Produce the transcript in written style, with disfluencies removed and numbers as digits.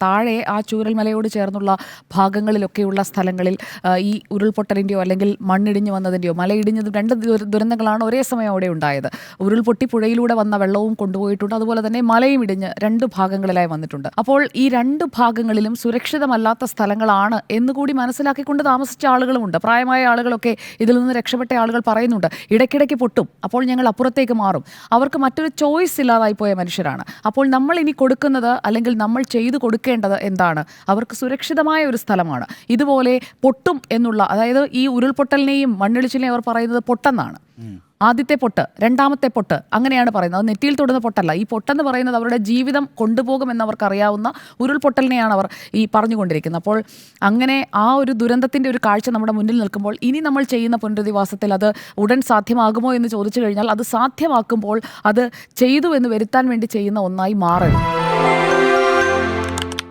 താഴെ ആ ചൂരൽമലയോട് ചേർന്നുള്ള ഭാഗങ്ങളിലൊക്കെയുള്ള സ്ഥലങ്ങളിൽ ഈ ഉരുൾപൊട്ടലിൻ്റെയോ അല്ലെങ്കിൽ മണ്ണിടിഞ്ഞു വന്നതിൻ്റെയോ മലയിടിഞ്ഞതും രണ്ട് ദുരന്തങ്ങളാണ് ഒരേ സമയം അവിടെ ഉണ്ടായത്. ഉരുൾപൊട്ടി പുഴയിലൂടെ വന്ന വെള്ളവും കൊണ്ടുപോയിട്ടുണ്ട്, അതുപോലെ തന്നെ മലയും ഇടിഞ്ഞ് രണ്ട് ഭാഗങ്ങളിലായി വന്നിട്ടുണ്ട്. അപ്പോൾ ഈ രണ്ട് ഭാഗങ്ങളിലും സുരക്ഷിതമല്ലാത്ത സ്ഥലങ്ങളാണ് എന്നുകൂടി മനസ്സിലാക്കിക്കൊണ്ട് താമസിച്ച ആളുകളുമുണ്ട്. പ്രായമായ ആളുകളൊക്കെ ഇതിൽ നിന്ന് രക്ഷപ്പെട്ട ആളുകൾ പറയുന്നുണ്ട്, ഇടയ്ക്കിടയ്ക്ക് പൊട്ടും, അപ്പോൾ ഞങ്ങൾ അപ്പുറത്തേക്ക് മാറും. അവർക്ക് മറ്റൊരു ചോയ്സ് ഇല്ലാതായി പോയ മനുഷ്യരാണ്. അപ്പോൾ നമ്മൾ ഇനി കൊടുക്കുന്നത് അല്ലെങ്കിൽ നമ്മൾ ചെയ്തു കൊടുക്കേണ്ടത് എന്താണ്? അവർക്ക് സുരക്ഷിതമായ ഒരു സ്ഥലമാണ്. ഇതുപോലെ പൊട്ടും എന്നുള്ള, അതായത് ഈ ഉരുൾപൊട്ടലിനെയും മണ്ണിടിച്ചിലിനെയും അവർ പറയുന്നത് പൊട്ടെന്നാണ്. ആദ്യത്തെ പൊട്ട്, രണ്ടാമത്തെ പൊട്ട്, അങ്ങനെയാണ് പറയുന്നത്. അത് നെറ്റിയിൽ തൊടുന്ന പൊട്ടല്ല. ഈ പൊട്ടെന്ന് പറയുന്നത് അവരുടെ ജീവിതം കൊണ്ടുപോകുമെന്നവർക്കറിയാവുന്ന ഉരുൾപൊട്ടലിനെയാണ് അവർ ഈ പറഞ്ഞുകൊണ്ടിരിക്കുന്നത്. അപ്പോൾ അങ്ങനെ ആ ഒരു ദുരന്തത്തിൻ്റെ ഒരു കാഴ്ച നമ്മുടെ മുന്നിൽ നിൽക്കുമ്പോൾ ഇനി നമ്മൾ ചെയ്യുന്ന പുനരധിവാസത്തിൽ അത് ഉടൻ സാധ്യമാകുമോ എന്ന് ചോദിച്ചു കഴിഞ്ഞാൽ അത് സാധ്യമാക്കുമ്പോൾ അത് ചെയ്തു എന്ന് വരുത്താൻ വേണ്ടി ചെയ്യുന്ന ഒന്നായി മാറരുത്.